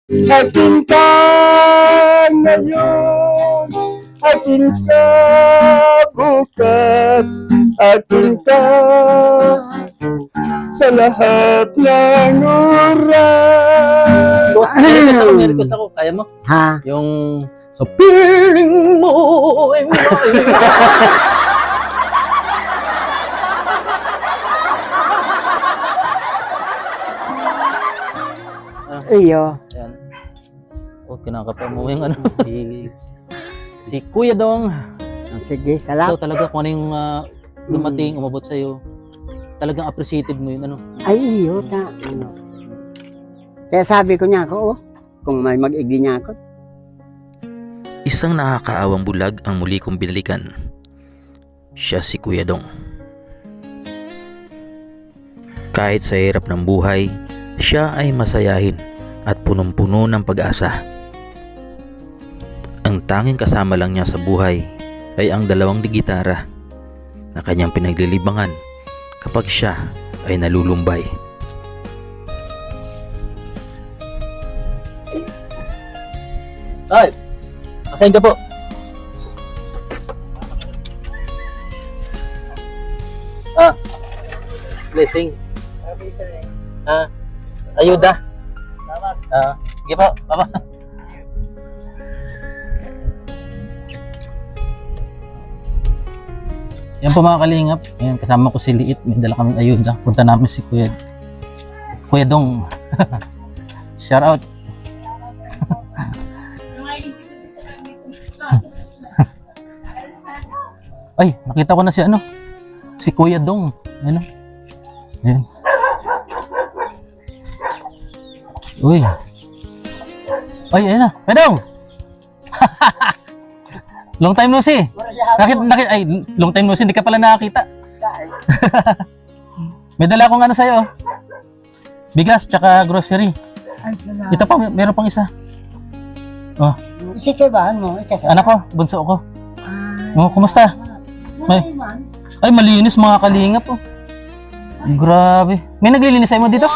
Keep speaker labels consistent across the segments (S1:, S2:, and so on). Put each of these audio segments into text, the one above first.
S1: Akin ka ngayon, akin ka bukas, akin ka sa lahat ng oras.
S2: May request ako. Kaya mo?
S1: Ha?
S2: Yung sa piling mo ay may
S1: Iyo.
S2: Ayan. Oh, kinakapa mo yung ano. Si Kuya Dong.
S1: Sige,
S2: So
S1: salamat.
S2: talaga kung ano yung dumating, umabot sa'yo. Talagang appreciated mo yun, ano.
S1: Ay, iyo na. Ano. Kaya sabi ko niya ako, kung may mag-igli niya ako.
S3: Isang nakakaawang bulag ang muli kong binalikan. Siya si Kuya Dong. Kahit sa hirap ng buhay, siya ay masayahin at punong-puno ng pag-asa. Ang tanging kasama lang niya sa buhay ay ang dalawang gitara na kanyang pinaglilibangan kapag siya ay nalulumbay.
S2: Ay! Asahin ka po. Blessing. Ayuda. Sige po, baba. Yan po mga kalingap. Ayan, kasama ko si Liit. May dala kaming ayuda. Punta namin si Kuya Dong. Shout out. Ay, nakita ko na si ano. Si Kuya Dong. Ano? Ayan. Uy. Ay, ayan na. Kuya Dong! Long time no see. Ay, long time no see. Hindi ka pala nakakita. May dala akong ano sa'yo. Bigas, tsaka grocery.
S1: Ay, salamat.
S2: Ito pa, meron pang isa. Oh,
S1: Isikibahan mo, ikasama.
S2: anak ko, bunso ko. Oh, kumusta? Ay, malinis mga kalingap oh. Grabe. May naglilinis sa'yo mo dito?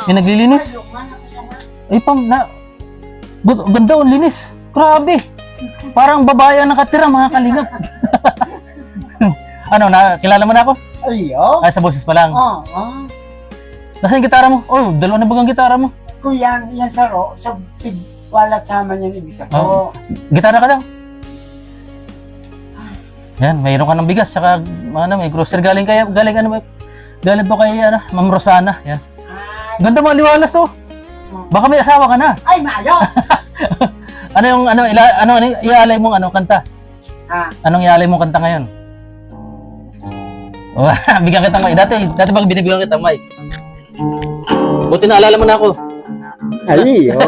S2: May naglilinis? Ay, ganda oh, linis. Grabe. Parang babae ang nakatira mga kalingap. Ano, kilala mo na ako?
S1: Iyo.
S2: Ay, sa boses pa lang.
S1: Oo.
S2: Nasaan yung gitara mo? Oh, dalawa na bagang gitara mo.
S1: Kung yan saro, sa wala sama niyan ibig
S2: Oh.
S1: ko.
S2: Gitara ka daw. Yan, mayroon ka ng bigas, tsaka ano, may grocery galing po kay Ma'am Rosana. Yan. Ganda mga liwalas oh. Baka may asawa ka na.
S1: Ay, mayo!
S2: Ano iaalay mong kanta?
S1: Ha?
S2: Anong iaalay mong kanta ngayon? Oh, bigyan kita mic. Dati pag binibigyan kita mic. Buti naalala mo na ako.
S1: Ay, iyo.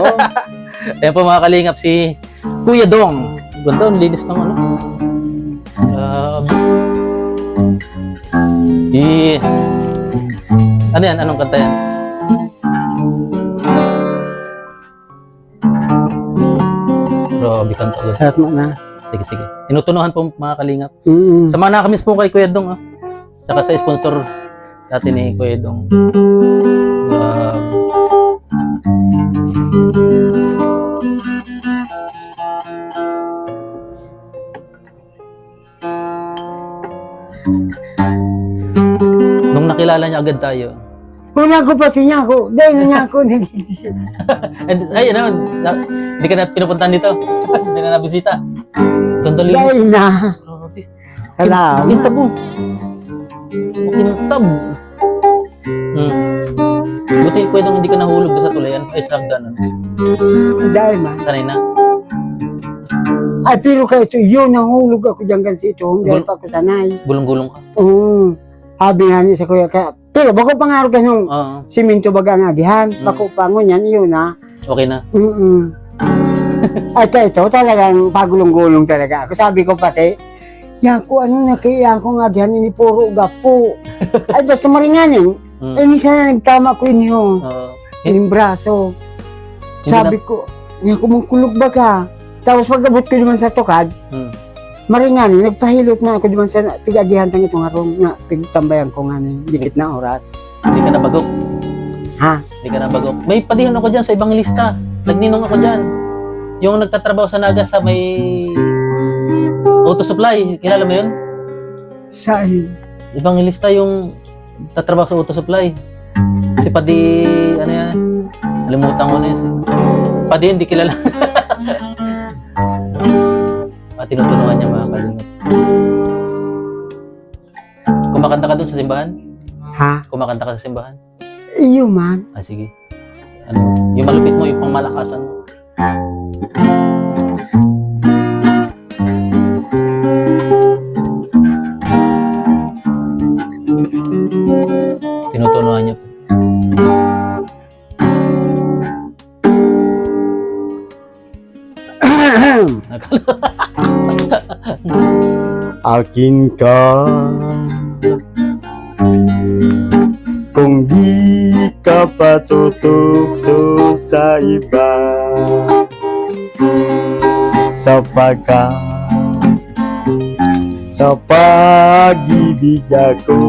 S2: Ayan po mga kalingap, si Kuya Dong. Ganda, ang linis ng ano. Ano yan? Anong kanta yan? Grabe kanta.
S1: Sarap mo na.
S2: Sige. Tinutunuhan po mga kalingap.
S1: Mm.
S2: Sama na kami po kay Kuya Dong. Saka sa sponsor dati ni Kuya Dong. Nung nakilala niya agad tayo.
S1: Una ko pa siya ako. Dahil niya ako nag-iisip.
S2: Ay, hindi ka na pinupuntahan dito. Hindi na nabisita. Ganda linis.
S1: Dahil na.
S2: Grabe.
S1: Salamat.
S2: Makintab mo. Makintab. Buti pwede hindi ka nahulog sa tulayan. Ay, sa hagdanan.
S1: Dahil man.
S2: Sanay na.
S1: Ay, pero kayo ito, yun, nahulog ako dyan kasi ito. Dahil pa ako sanay.
S2: Gulong-gulong ka.
S1: Oo. Sabi nga niya sa kuya, pero bako pangaro ka yung
S2: Oo.
S1: siminto baga nga dihan. Bako pangon yan, yun na.
S2: Okay na.
S1: Ay, kaya ito talagang pagulong-gulong talaga ako. Sabi ko pati, Yaku, ano na kaya ako nga diyan, ini puro gapo. Ay, basta maringanin. Ay, minsan na nagtama ko inyo. Yung braso. Sabi ko, Yaku, mong kulog ba ka? Tapos pag-abot ko naman sa tukad, maringanin, nagpahilot na ako naman sa pigagihan tang itong harong na pigtambayan ko nga ni dikit na oras.
S2: Hindi ka nabagok.
S1: Ha?
S2: Hindi ka nabagok. May padihan ako dyan sa ibang lista. Nagninong ako dyan. Yung nagtatrabaho sa Naga sa may auto supply. Kilala mo yun?
S1: Sa
S2: Evangelista yung tatrabaho sa auto supply. Si Padi, ano yan? Limutan ko na yun. Padi, hindi kilala. Tinutulungan niya mga kalingap. Kumakanta ka dun sa simbahan?
S1: ha?
S2: Kumakanta ka sa simbahan?
S1: Iyo man.
S2: Ah, sige. Ano, yung malupit mo, yung pangmalakasan mo. Tinutunuan niya po.
S1: Akin ka kung di ka patutukso sa iba, sapagkat sa pag-ibig ako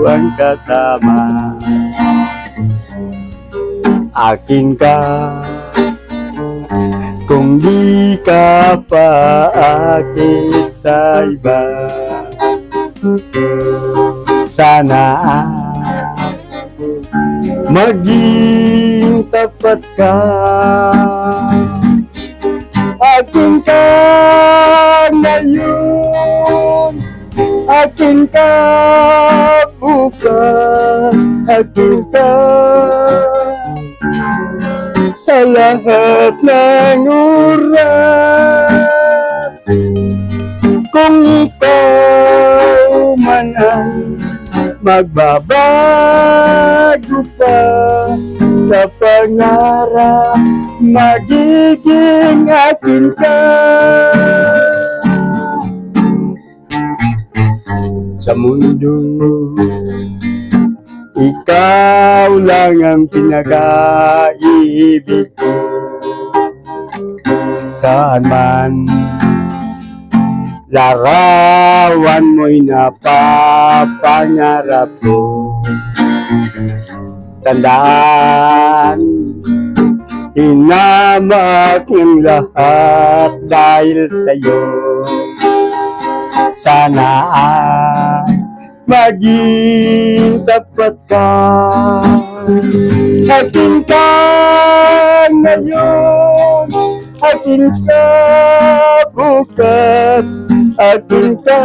S1: ang kasama. Akin ka kung di ka paakit sa iba, sana maging tapat ka. Akin ka ngayon, akin ka bukas, akin ka sa lahat ng oras. Kung ikaw man ay magbabago pa sa pangarap, magiging akin ka. Sa mundo, ikaw lang ang pinag-aibig ko. Saan man larawan mo'y napapangarap ko. Tandaan, hinamak ng lahat dahil sa'yo. Sana ay maging tapat ka. Akin ka ngayon, akin ka bukas, akin ka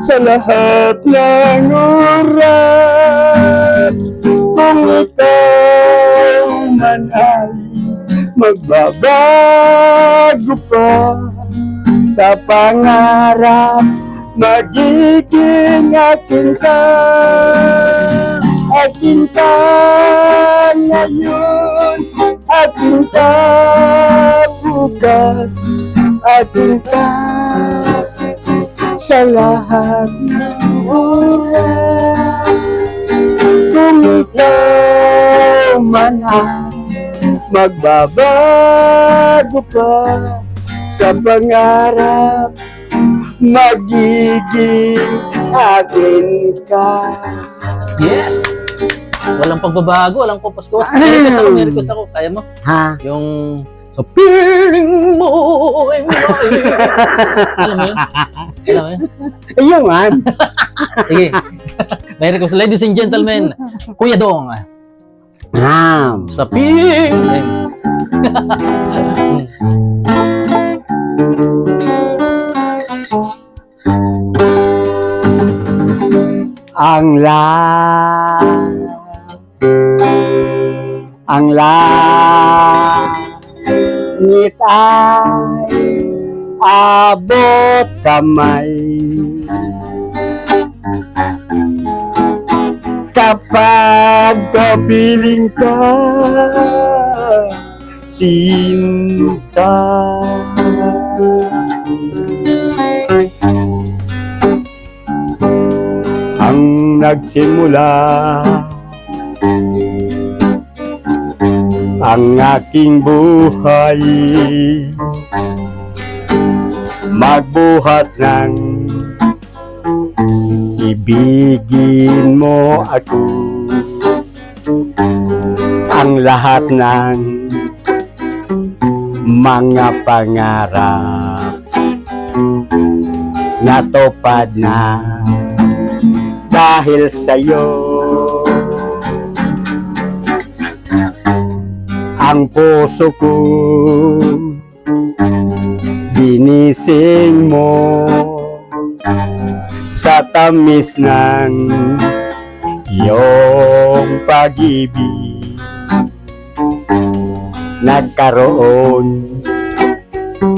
S1: sa lahat ng oras. Kung ikaw man ay magbabago pa sa pangarap, magiging akin ka. Akin ka ngayon, akin ka bukas, akin ka sa lahat ng oras. Kung ikaw man ay magbabago pa sa pangarap, magiging akin ka.
S2: Yes! Walang pagbabago, walang pupuskuwas. May request ako. Kaya mo?
S1: Ha?
S2: Yung sa piling mo ay may. Alam mo yun? Alam mo yun?
S1: Iyo man.
S2: Sige. May request. Ladies and gentlemen, Kuya Dong.
S1: Ham.
S2: Sa piling.
S1: Ang langit ay abot kamay. Kapag kapiling ka, cinta. Ang nagsimula ang aking buhay, magbuhat ng ibigin mo ako. ang lahat ng mga pangarap natupad na dahil sa'yo. Ang puso ko ginising mo sa tamis ng iyong pag-ibig. Nagkaroon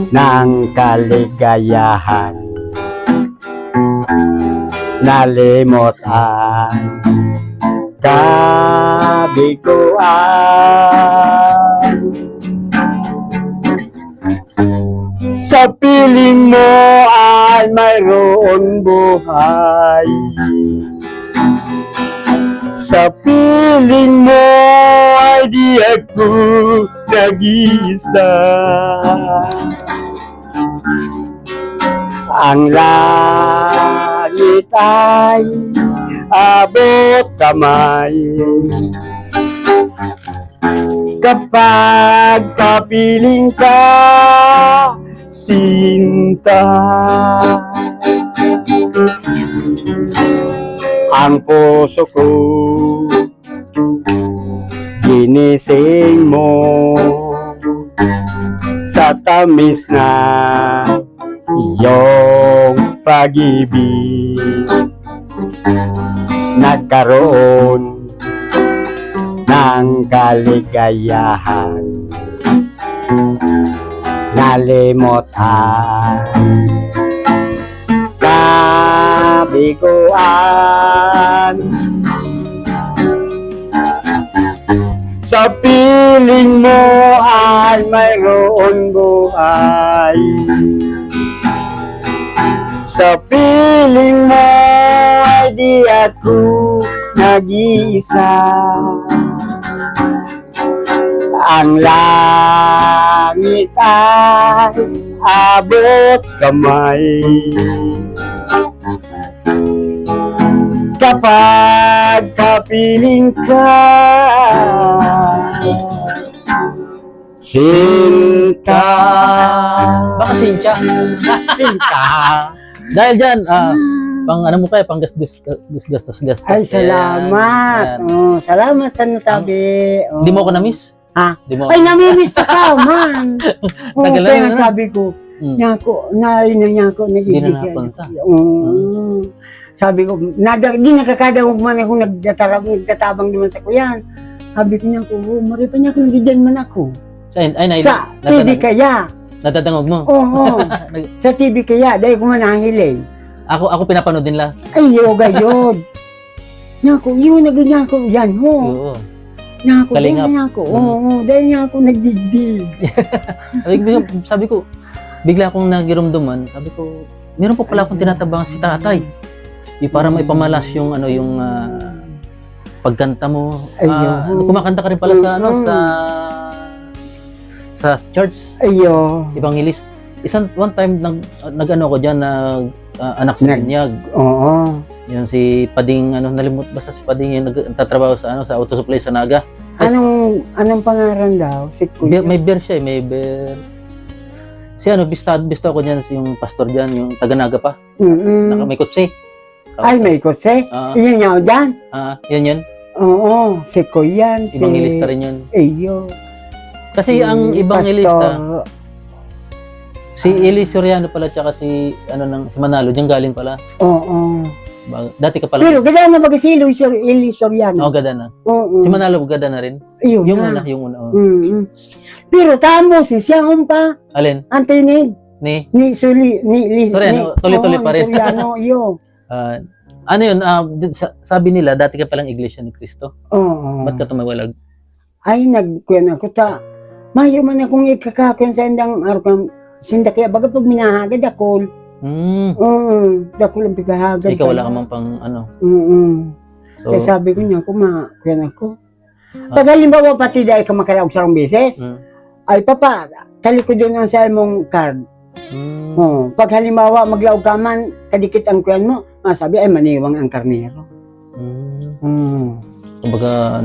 S1: ng kaligayahan, nalimot ang kabiguan. Sa piling mo ay mayroon buhay, sa piling mo ay di ako nag-iisa. Ang langit ay abot kamay kapag kapiling ka, sinta. Ang puso ko ginising mo sa tamis na iyong pag-ibig. Nagkaroon ng kaligayahan, nalimot ang kabiguan. Sa piling mo ay mayroon buhay, sa piling mo ay di ako nag-iisa. Ang langit ay abot kamay kapag kapiling ka, sinta.
S2: Baka Sincha.
S1: Sinta.
S2: Dahil dyan, pang ano mo pa, pang gastos.
S1: Ay, salamat.
S2: Yan.
S1: Oh, salamat sa natabi. Oh.
S2: Hindi mo ako na-miss?
S1: Ha?
S2: Di mo
S1: Ay, namimiss ka, man. Oh,
S2: Tagal na
S1: kaya
S2: yun, ano?
S1: sabi ko, niya ko,
S2: Hindi na napunta.
S1: Sabi ko, di nakakadawag man ako nagtatabang naman sa kuyan. Sabi ko niya ko, maripa niya ako, nagdiyan man ako. Sa TV kaya.
S2: Natatangog mo?
S1: Oo, sa TV kaya, dahil ko man nahiling.
S2: Ako pinapanood din lang.
S1: Ay, yoga yun. Niya ko, yun nagdiyan ko, yan ho.
S2: Oo.
S1: Niya ko,
S2: Kalingap.
S1: niya ko, oo, dahil niya ako nagdigdig.
S2: Sabi ko, bigla akong nagirumduman, sabi ko, meron pa pala akong tinatabangan si tatay. Yung para maipamalas yung ano yung pagkanta mo. Kumakanta ka rin pala sa ano sa church.
S1: Ayo.
S2: Evangelist. One time nag-ano ko diyan anak sa binyag.
S1: Oo.
S2: Yun si Pading nalimut basta si Pading yung nagtatrabaho sa sa auto supply sa Naga.
S1: Anong pangalan daw? Si Kuya?
S2: May beer siya, may beer. Si bisto ko diyan yung pastor diyan, yung taga Naga pa. May kutsi.
S1: Ay, may kutsi? Iyan niya dyan?
S2: Yan.
S1: Oo, si Kuyan.
S2: Evangelista rin yun.
S1: Iyo.
S2: Kasi ang evangelista, si Eli Soriano pala, tsaka si Manalo, diyan galing pala.
S1: Oo.
S2: Dati ka pala.
S1: Pero gada na mag-isilo si Eli Soriano.
S2: Oo, gada na.
S1: Oo.
S2: Si Manalo, gada na rin.
S1: Iyo
S2: Yung
S1: na.
S2: una. Oh.
S1: Pero tamo si siyang pa.
S2: Alin?
S1: Antinig.
S2: Ni
S1: Soriano,
S2: tuloy-tuloy pa rin.
S1: Soriano, iyo.
S2: Ano yun, sabi nila, dati ka palang Iglesia ni Cristo.
S1: Oo.
S2: Ba't ka tumawalag?
S1: Ay, nagkuyan ako ta. Mayo man akong ikakakuyan sa indang arkam. Sinda kaya baga pag minahagad ako. Dako lang pigahagad.
S2: Ikaw wala ka man pang ano.
S1: So, kaya sabi ko niya, kuyan ako. Pag halimbawa pati dahil ka makalaog sa akong beses, ay papa, talikod doon ang sa mong card. Pag halimbawa maglaog ka man, kadikit ang kuyan mo, sabi ay maniwang ang karnero.
S2: Kumbaga,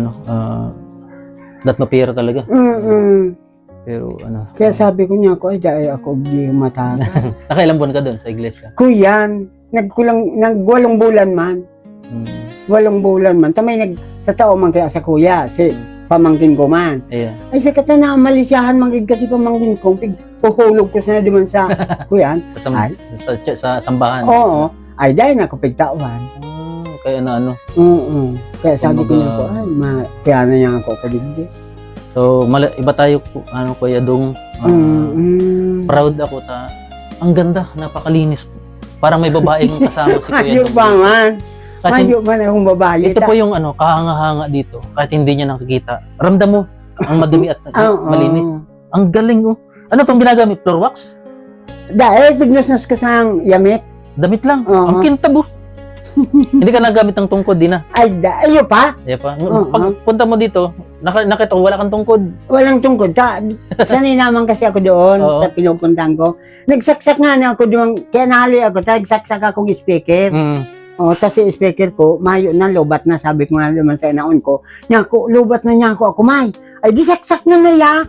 S2: Dat mapira talaga.
S1: Mm-mm.
S2: Pero ano.
S1: Kaya sabi ko niya, ay dahil ako di mataga.
S2: Nakailang buwan ka doon sa iglesia?
S1: Kuyan, nag-walong bulan man.
S2: Mm.
S1: 8 bulan man. Tamay sa tao man kaya sa kuya, si pamangkin ko man.
S2: Ayan.
S1: Ay sa kata na malisyahan mangig kasi pamangkin ko, puhulog ko sa naman sa kuyan. Ay.
S2: Sa sambahan.
S1: Oo, ay dahil na ako pigtawan.
S2: Kaya na ano.
S1: Oo. Kaya sabi ko
S2: Kumbaga-
S1: niya ko, ay, kaya na niya ako kaligdi.
S2: So, iba tayo, ano, Kuya Dong. Proud ako ang ganda, napakalinis. Parang may babaeng kasama si Kuya
S1: Mayo
S2: Dong.
S1: pa man.
S2: Kahit
S1: Mayo man akong babae.
S2: ito po yung ano, kahanga-hanga dito. Kahit hindi niya nakikita. Ramdam mo, ang madumi at
S1: Oo.
S2: malinis. Ang galing, oh. Ano tong ginagamit? Floor wax?
S1: Dahil pignas ka sa yamit.
S2: Damit lang.
S1: Oo.
S2: Ang kintab, oh. Hindi ka nagamit ng tungkod, di na.
S1: Ayo pa.
S2: Di pa?
S1: Oo.
S2: Pag punta mo dito, nakita ko wala kang tungkod.
S1: Walang tungkod. Sanay naman kasi ako doon
S2: Oo.
S1: sa pinupuntahan ko. Nagsaksak nga na ako doon. Kaya nahali ako. Nagsaksak akong speaker.
S2: Mm.
S1: O, tas yung speaker ko, mayo na, lobat na. Sabi ko nga naman sa inaon ko, Nyako, lobat na niya ako. Ako, may. Ay, di saksak na na ya.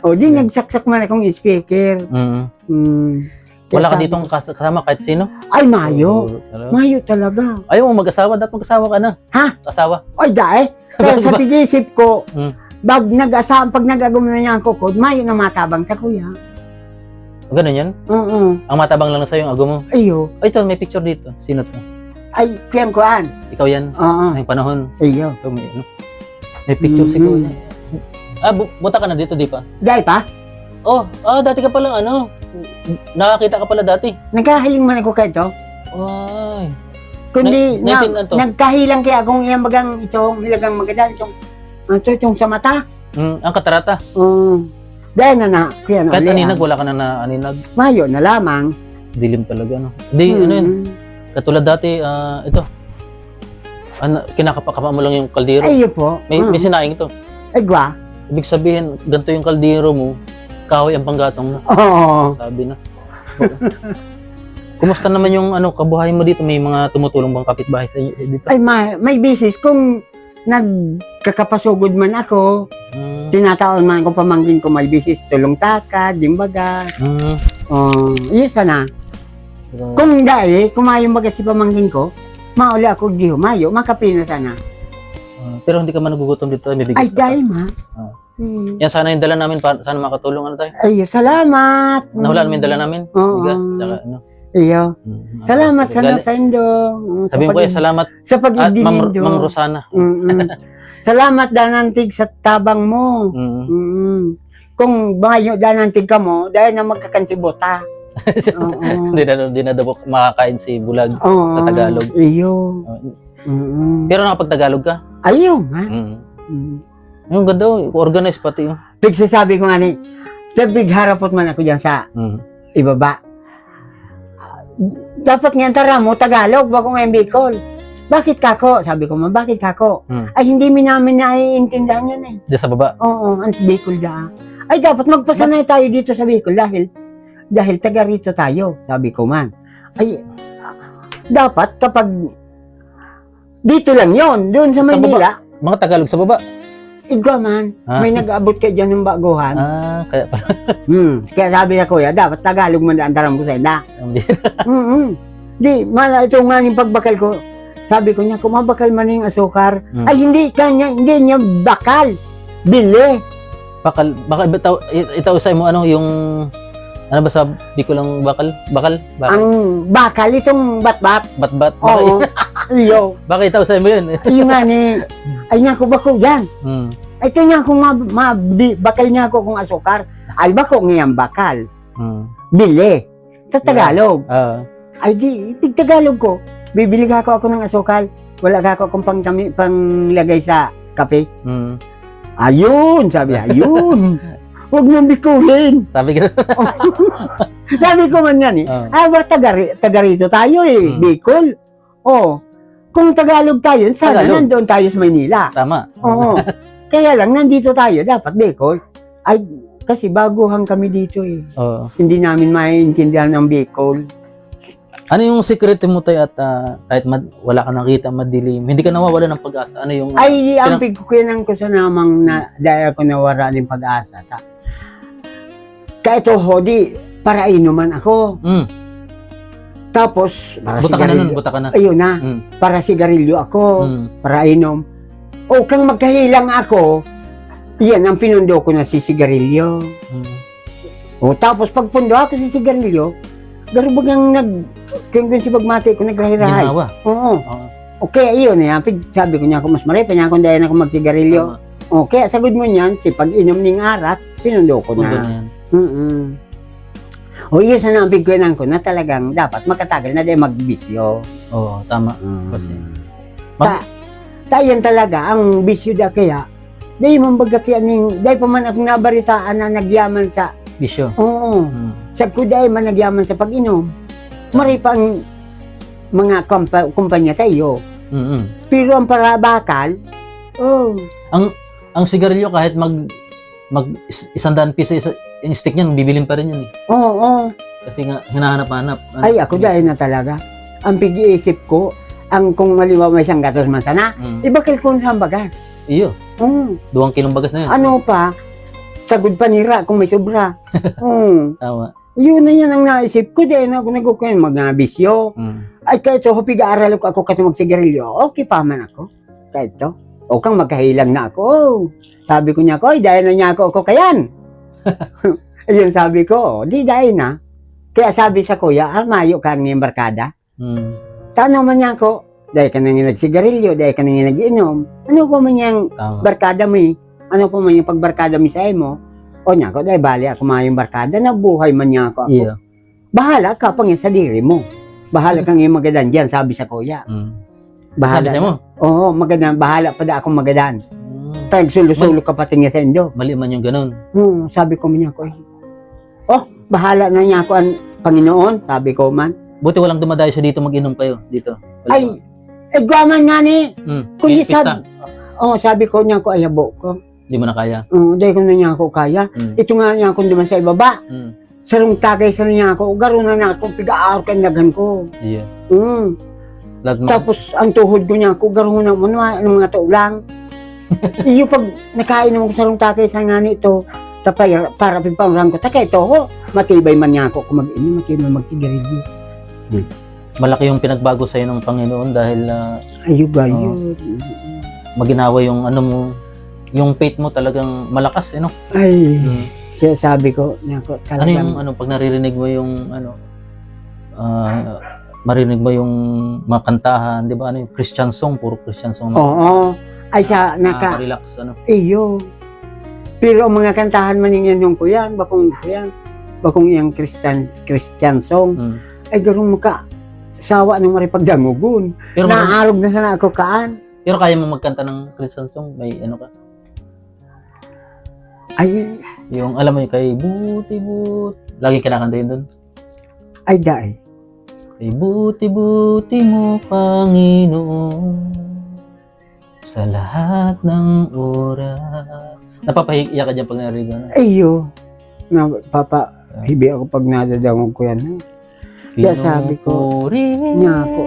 S1: O, di nagsaksak man akong speaker.
S2: Mm.
S1: Kaya
S2: Wala ka
S1: sabi
S2: ditong
S1: ko,
S2: kasama kahit sino?
S1: Ay, mayo.
S2: Oo, talaga.
S1: Mayo talaga.
S2: Ayaw mo mag-asawa, dapat mag-asawa ka na.
S1: Ha?
S2: Asawa.
S1: Ay, dahil. Kaya sa pag-iisip ko,
S2: Mm.
S1: pag nag-agum na niya ako, mayo na matabang sa kuya.
S2: Ganun yan?
S1: Oo.
S2: Ang matabang lang sa'yo yung ago mo.
S1: Ayo.
S2: Ay, ito, may picture dito. Sino to?
S1: Ay, kuyang kuhan.
S2: Ikaw yan?
S1: Oo.
S2: Ngayong panahon.
S1: Ayo.
S2: So, may, ano? May picture si Kuya. Buta ka na dito, di pa?
S1: Dahil pa,
S2: Dati ka pala, ano? Nakakita ka pala dati.
S1: nagkahiling man ako kayo.
S2: Ay.
S1: Kundi,
S2: Naintindihan to.
S1: nagkahilang kaya akong iyang bagang itong hilagang magadal. Itong sa mata.
S2: Ang katarata.
S1: Dahil na, kuya na
S2: Kahit
S1: uli,
S2: aninag, wala ka na aninag.
S1: Mayo na lamang.
S2: Dilim talaga, no? Hindi, ano yun? Katulad dati, ito. Kinakapa mo lang yung kaldero.
S1: Ayo po.
S2: May sinaing ito.
S1: Ay, gwa.
S2: Ibig sabihin, ganito yung kaldero mo, kahoy ang panggatong mo.
S1: Oo.
S2: Sabi na. Kumusta naman yung kabuhayan mo dito? May mga tumutulong bang kapitbahay sa inyo dito?
S1: Ay, may bisis. Kung nagkakapasugod man ako, tinataon man kung pamangkin ko may bisis, tulong takad, dimbaga. Iya sana. Kung dahil, kumayong baga si pamangkin ko, mauli ako giho, mayo, makapina sana.
S2: Pero hindi ka man nagugutom dito, may bigas
S1: Ay,
S2: ka.
S1: dahil ma.
S2: Ah. Yan sana yung dala namin, sana makatulong tayo.
S1: Ay, salamat.
S2: Nahulaan mo yung dala namin?
S1: Oo.
S2: Bigas, tsaka ano.
S1: Iyo. Salamat sana sa indo.
S2: Sabihin ko salamat
S1: Sa
S2: at
S1: pag-ibig
S2: Ma'am
S1: nindo.
S2: Rosana.
S1: Salamat danantig sa tabang mo. Kung bayo danantig ka mo, dahil na magkakansibota.
S2: Hindi na daw makakain si Bulag
S1: Oo.
S2: na Tagalog.
S1: Iyo.
S2: Pero nakapag-Tagalog ka?
S1: Ayaw, ha?
S2: Yung ganda, organized pati.
S1: Pagsasabi ko nga ni, big harapot man ako dyan sa ibaba. Dapat nga tara mo, Tagalog, bako nga yung Bicol. Bakit kako? Sabi ko, bakit kako? Ay, hindi namin naiintindihan yun eh.
S2: Diyan sa baba?
S1: Oo, ang Bicol da. Ay, dapat magpasanay tayo dito sa Bicol dahil taga rito tayo, sabi ko man. Ay, dapat kapag dito lang yon, doon sa Maynila.
S2: Mga Tagalog sa baba?
S1: Igwa man, may nag-abot kayo dyan ng baguhan.
S2: Kaya pala.
S1: Kaya sabi na kuya, dapat Tagalog man ang taram ko sa ina. Di, mala ito nga yung pagbakal ko. Sabi ko niya, kung mabakal man yung asukar, ay hindi niya bakal. Bili.
S2: Bakal itaw sa mo yung ba sa Bicolang bakal?
S1: Ang bakal, itong bat-bat.
S2: Bat-bat?
S1: Oo. Iyo.
S2: Bakit itaw sa mo yun?
S1: Iyo nga ni, ay niya ko bako yan. Ito niya kung bakal niya ko kung asukar. Ay bako ngayang bakal. Bili. Sa Tagalog. Ay di, Tagalog ko. Bibili ka ako ng asukal. Wala ka ako kung panglagay sa kape. Ayun, sabi, ayun. Huwag mong bikulin.
S2: Sabi ko.
S1: Sabi ko man yan eh. Taga rito tayo eh, Bicol. Kung Tagalog tayo, sana nandoon tayo sa Maynila.
S2: Tama.
S1: Oo. Kaya lang, nandito tayo, dapat Bicol. Ay, kasi baguhan kami dito eh. Hindi namin maintindihan ng Bicol.
S2: Ano yung secret mo tayo at kahit wala ka nakita, madilim, hindi ka nawawala ng pag-asa? Ano yung...
S1: Ay, ang pigkukinan ko sa namang na dahil ako nawara ng pag-asa. Kahit di, para inuman ako. Tapos, para
S2: Buta ka na nun,
S1: sigarilyo.
S2: buta ka na.
S1: Ayun na, para sigarilyo ako, para inom. O kang magkahilang ako, yan ang pinundo ko na si sigarilyo. O tapos pagpundo ako si sigarilyo, garubagang kung si bagmati ko nagrahirahay.
S2: Ginawa.
S1: Oo. Okay, ayun na yan. Sabi ko niya ako, mas marami pa niya kung dahil ako magsigarilyo. Okay, sagod mo niyan, si pag-inom ng arat, pinundo ko
S2: Pundo
S1: na.
S2: na yan.
S1: O yun sa nabigwanan ko na talagang dapat makatagal na dahil magbisyo.
S2: Oo, tama. Kasi,
S1: Tayan talaga, ang bisyo da kaya, dahil mambaga kaya dahil pa man akong nabaritaan na nagyaman sa,
S2: bisyo.
S1: oo, sa kuday man nagyaman sa pag-inom, maray pang mga kumpanya tayo. Pero ang parabakal,
S2: Ang sigarilyo kahit mag 100 piso yung stick niyan, bibilin pa rin yan eh.
S1: Oo.
S2: Kasi nga, hinahanap-hanap.
S1: Ay, ako dahil na talaga. Ang pag-iisip ko, kung maliwa may isang gatos man sana, ibakil ko sa bagas.
S2: Iyo, 2 kilong bagas na yan.
S1: Ano pa, sagod panira kung may sobra.
S2: Tama.
S1: Yun na yan ang naisip ko dahil ako nagkukuhin magnabisyo. Ay kahit ako piga-aral ko katong magsigarilyo, okay pa man ako. Kahit to. O kang magkahilang na ako. Sabi ko niya ko, ay dahil na niya ako kayan. Ayun sabi ko, di dahil na. Kaya sabi sa kuya, mayo ka ng barkada. Tanong man niya ako, dahil ka nang nagsigarilyo, dahil ka nang nag-inom, ano po man yung barkada mo ano po man yung pagbarkada mo sa mo? O niya ako, dahil bali ako mayong barkada, nabuhay man niya ako.
S2: Yeah.
S1: Bahala ka pang sa diri mo. Bahala kang yung magadan dyan, sabi sa kuya. Bahala.
S2: Sabi sa mo?
S1: Oo, magadan. Bahala pa da akong magadan. Tag sulo-sulo ka pati nga sa endo.
S2: Mali man yung ganun.
S1: Sabi ko niya ko, bahala na niya ako ang Panginoon, sabi ko man.
S2: Buti walang dumadayo siya dito, mag-inom kayo dito.
S1: Ay, guwaman nga ni. Kundi
S2: Pista.
S1: sabi ko niya ko, ayabo ko.
S2: Di mo na kaya.
S1: Dahil ko na niya ako kaya. Ito nga niya ako duman sa ibaba. Sarong tagay sa niya ako, garo na ako, piga-aar kandagan ko.
S2: Yeah.
S1: Tapos, ang tuhod ko niya ako, garo na mo ng mga tulang. Iyo pag nakain mo ko sarong tagay sa nga nito, tapay, para pagpaurang ko, takay ito ho, matibay man niya ako kung mag-inom, matibay magsigarilyo.
S2: Malaki yung pinagbago sa'yo ng Panginoon dahil maginawa yung ano mo, yung faith mo talagang malakas, no?
S1: Ay, kaya sabi ko, niya ko talagang...
S2: Ano yung, pag naririnig mo yung, marinig mo yung mga kantahan, di ba? Ano yung Christian song, puro Christian song.
S1: Oo. Ay, siya,
S2: relax, ano?
S1: Iyo. Pero ang mga kantahan man yung kuyan, bakong yung Christian song, ay garong sawa ng maripagdangugon.
S2: Pero
S1: naarog na sana ako kaan.
S2: Pero kaya mo magkanta ng Christian song? May ano ka?
S1: Ay.
S2: Yung alam mo yung kay buti-buti. Lagi kinakanta yun doon?
S1: Ay, dahil.
S2: Kay buti-buti mo, Panginoon, sa lahat ng oras. Napapahiyak ka dyan pag narinig mo?
S1: Ayo. Hibi ako pag nadadangog ko yan. Kaya sabi ko, niya ako,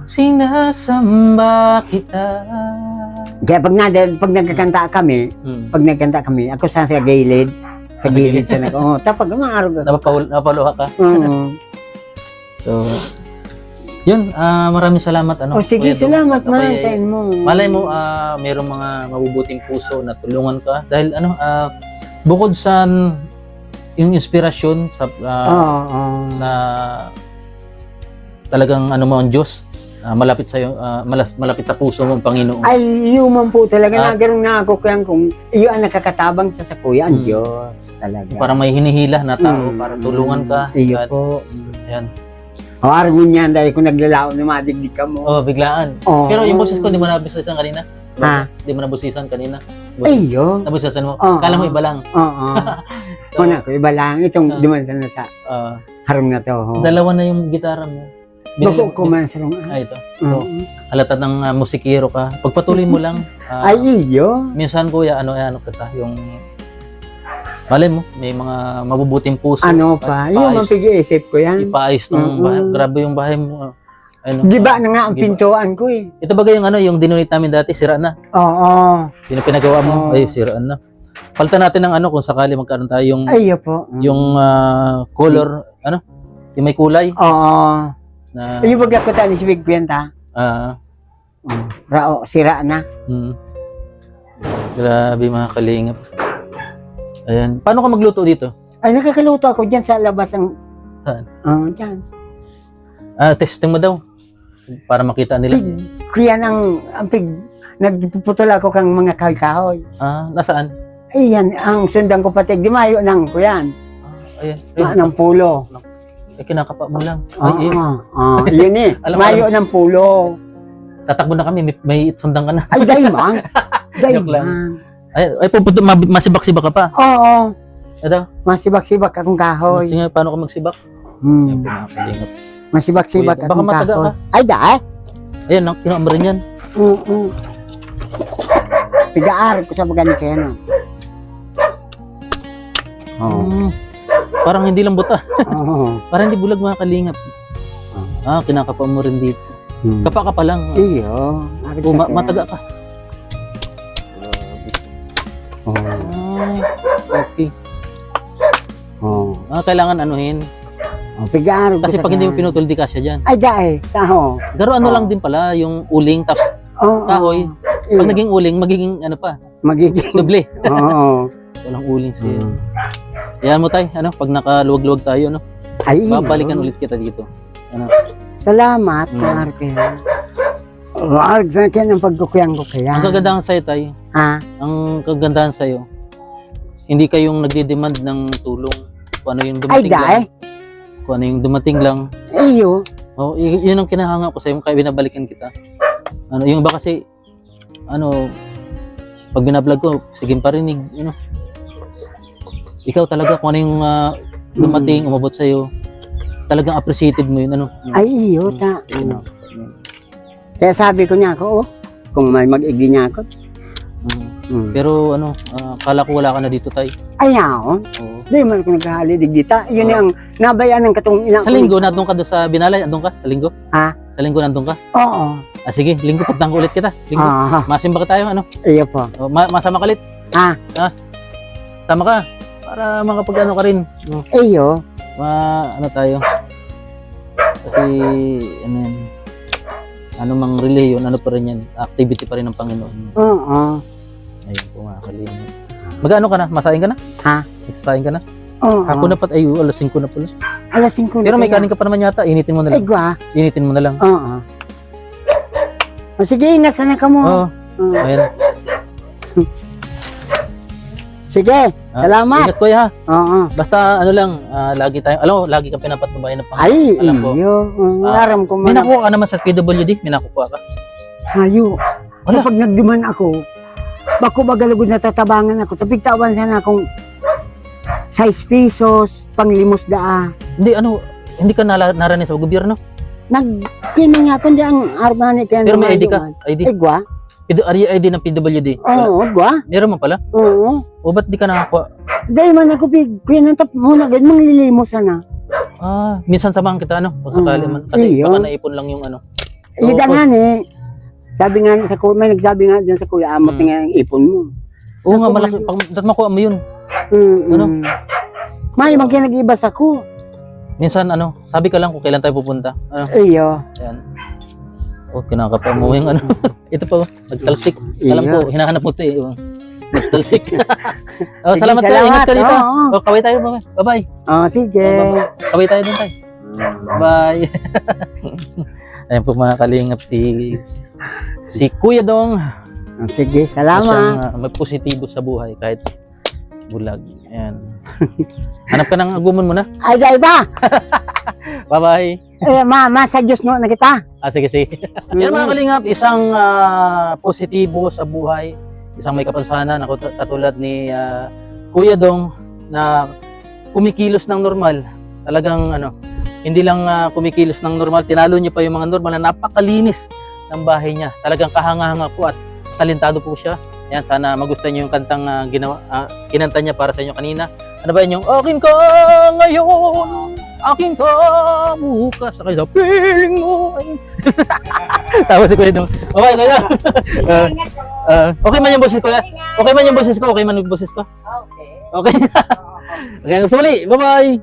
S2: sinasamba kita.
S1: Kaya pag nagkakanta kami, ako sa gilid, sa tapos maarog ako.
S2: Napaluha ka? So, yun, maraming salamat.
S1: Sige, salamat man sa inyo.
S2: Malay mo, mayroong mga mabubuting puso na tulungan ka. Dahil bukod sa yung inspirasyon sa na talagang mo ang Diyos, malapit sa malapit sa puso mo ang Panginoon.
S1: Ay, human po talaga na ganun na ako kung iyo ang nakakatabang sa sakuya ang Diyos talaga.
S2: Para may hinihila na tao para tulungan ka.
S1: Iyo po.
S2: Ayan.
S1: Argon yan dahil kung naglalao na madigdig ka mo.
S2: Biglaan. Pero yung boses ko, di mo nabusisan kanina? Di mo nabusisan kanina?
S1: Iyo.
S2: Nabusisan mo? Kala mo iba lang?
S1: Una ko, iba lang. Itong dumansan na sa harong na to.
S2: Dalawa na yung gitara mo.
S1: Bako ko man sa rong.
S2: Ito. So, halata ng musikero ka. Pagpatuloy mo lang.
S1: Ay, iyo.
S2: Minsan kuya, ano kita, yung Malay mo, may mga mabubuting puso.
S1: Ano
S2: at
S1: pa? Yung
S2: ipaayos-
S1: mapig-iisip ko yan.
S2: Ipaayos tong
S1: Mm-mm.
S2: bahay. Grabe yung bahay mo. Ano,
S1: Di ba na nga ang
S2: giba.
S1: pintuan ko eh.
S2: Ito ba yung ano, yung dinunit namin dati, sira na.
S1: Oo.
S2: Yung pinagawa mo,
S1: Oo.
S2: ay sira na. Palitan natin ng ano kung sakali magkaroon tayo yung
S1: Ay, po.
S2: color, ano? Yung may kulay
S1: Oo.
S2: na
S1: Yung baga ko tayo ni si Big Kwenta.
S2: ah,
S1: Rao, sira na.
S2: grabe mga kalingap. Ayan. Paano ka magluto dito?
S1: Ay, nakakaluto ako dyan sa labas ng...
S2: Saan?
S1: Dyan.
S2: Testing mo daw. Para makita nila.
S1: Kuya nagpuputol ako kang mga kahoy-kahoy.
S2: Nasaan?
S1: Ayan, ang sundan ko patig, di mayo ng kuyan.
S2: Ayan.
S1: Ng pulo.
S2: Kinakapa mo lang.
S1: Yun eh,
S2: Alam-
S1: mayo ng pulo.
S2: Tatakbo na kami. May sundang ka na.
S1: Ay, dayman.
S2: Joke lang.
S1: Dayman.
S2: Ay pupunta, masibak-sibak ka pa.
S1: Oo,
S2: Ito.
S1: masibak-sibak akong kahoy.
S2: Sige, paano ka magsibak? Ayan po mga kalingap.
S1: Masibak-sibak
S2: Baka
S1: akong
S2: mataga
S1: kahoy.
S2: ka.
S1: Ay, dae.
S2: Ayan, kinuha mo rin yan.
S1: Oo. Pigaar ko sa bagani kaya no. Oo.
S2: Parang hindi lang buta.
S1: Oo.
S2: Parang hindi bulag mga kalingap. Kinakapa mo rin dito. Kapa ka pa lang.
S1: Iyo.
S2: Mataga ka. Okay.
S1: Oo.
S2: Kailangan anuhin.
S1: Pigaar ko
S2: Kasi
S1: sa
S2: pag hindi mo
S1: kaya.
S2: pinutol, di kasya dyan.
S1: Ay, dae. Taho.
S2: Pero ano lang din pala, yung uling, tapos
S1: Oo.
S2: kahoy. Pag naging uling, magiging ano pa,
S1: Magiging.
S2: doble.
S1: Oo.
S2: Walang uling siya. Yan mo tay, pag nakaluwag-luwag tayo,
S1: Ay, iyo.
S2: babalikan ulit kita dito.
S1: Salamat, Marke. Wag sa akin ang pagkukuyang ko kaya.
S2: Ang kagandahan sa'yo tay, ang kagandahan sa'yo, hindi kayong nagdi-demand ng tulong. Kung ano yung
S1: Ay,
S2: dumating
S1: dae.
S2: lang. Kung ano yung dumating lang.
S1: Iyo.
S2: Yun ang kinahanga ko sa'yo, kaya binabalikan kita. Yung iba kasi, pag binablog ko, sige parinig, ikaw talaga kung ano yung dumating, umabot sa'yo, talagang appreciated mo yun,
S1: Ay, iyo. Kaya sabi ko niya ako, kung may mag-igi niya ako.
S2: Pero kala ko wala ka na dito tay.
S1: Ayaw.
S2: Oo.
S1: Di man ako naghahalidig dita. Yun yung nabayaan ng katong ina.
S2: Sa linggo, nandun ka doon sa Binalay, andun ka? Sa linggo? Sa linggo nandun ka?
S1: Oo.
S2: Sige, linggo puntahan ko ulit kita. Linggo. Masimba ka tayo,
S1: Iyo po.
S2: masama ka ulit. Sama ka. Para makapag ka rin.
S1: Iyo.
S2: Tayo. Kasi, mang reliyon, pa rin yan. Activity pa rin ng Panginoon.
S1: Oo.
S2: Ayun po mga kalingap. Mag-ano ka na? Masahin ka na? Masahin ka na?
S1: Oo.
S2: Ako na alas 5 na pala.
S1: Alas 5 na.
S2: Pero may kanin ka pa naman yata, initin mo na lang.
S1: Igwa.
S2: Initin mo na lang.
S1: Oo. Sige, ingat sana ka mo.
S2: Oo. Ayan.
S1: Sige, salamat.
S2: Ingat kuya ha.
S1: Oo.
S2: Basta lagi tayo, lagi kang pinapatnubayan ng Panginoon.
S1: Ay,
S2: Alam ko.
S1: iyo. Aram ko
S2: May
S1: man.
S2: nakuha ka naman sa PWD, may nakuha ka.
S1: Hayo.
S2: Wala.
S1: Kapag nagduman ako, bako bagalugod na tatabangan ako. Tapigtawan sana akong 6 pesos, panglimos daa.
S2: Hindi, hindi ka naranis sa gobyerno.
S1: Nagkino nga kundi ang organic yan.
S2: Pero may ID ka? ID?
S1: Igwa?
S2: ID ng PWD?
S1: Oo, igwa.
S2: Meron mo pala?
S1: Oo.
S2: O ba't di ka nakakuha?
S1: Dahil man ako, kuya nang tap muna, ganyan, manglilimos sana.
S2: Minsan samahan kita, kung sakali man. Kasi
S1: iyo.
S2: baka naipon lang yung
S1: Ida nga ni. Sabi nga sa kuya, may nagsabi nga dyan sa kuya, amot nga yung ipon mo.
S2: Oo nga, malaki. Pag makuha mo yun.
S1: May magkaya nag-ibas ako.
S2: Minsan, sabi ka lang kung kailan tayo pupunta.
S1: Iyo.
S2: Ayan. Kinakapa mo yung Ito pa, nagtalsik. Alam ko, hinahanap mo ito eh. Nagtalsik. Salamat tayo. Ingat ka dito. Kaway tayo. Bye-bye.
S1: Sige.
S2: Kaway tayo din tayo. Bye. Ayan po mga kalingap si Kuya Dong.
S1: Sige, salamat.
S2: Siyang may positibo sa buhay kahit bulag. Ayan. Hanap ka ng agumon mo na.
S1: Ay, dahil ba?
S2: Bye-bye.
S1: Sa Diyos mo na kita.
S2: Sige. Yan mga kalingap, isang positibo sa buhay, isang may kapansanan ako katulad ni Kuya Dong na kumikilos ng normal. Talagang hindi lang kumikilos ng normal, tinalo niya pa yung mga normal na napakalinis ng bahay niya. Talagang kahanga-hanga po at talentado po siya. Yan, sana magustuhan niyo yung kantang kinanta niya para sa inyo kanina. Ano ba yun yung akin ka ngayon, akin ka bukas, saka sa piling mo. Tapos si Kuya Dong. Okay, Kuya. Okay man yung boses ko. Okay man yung boses ko. Okay man yung boses ko.
S1: Okay.
S2: Okay. Okay, gusto muli. Bye-bye.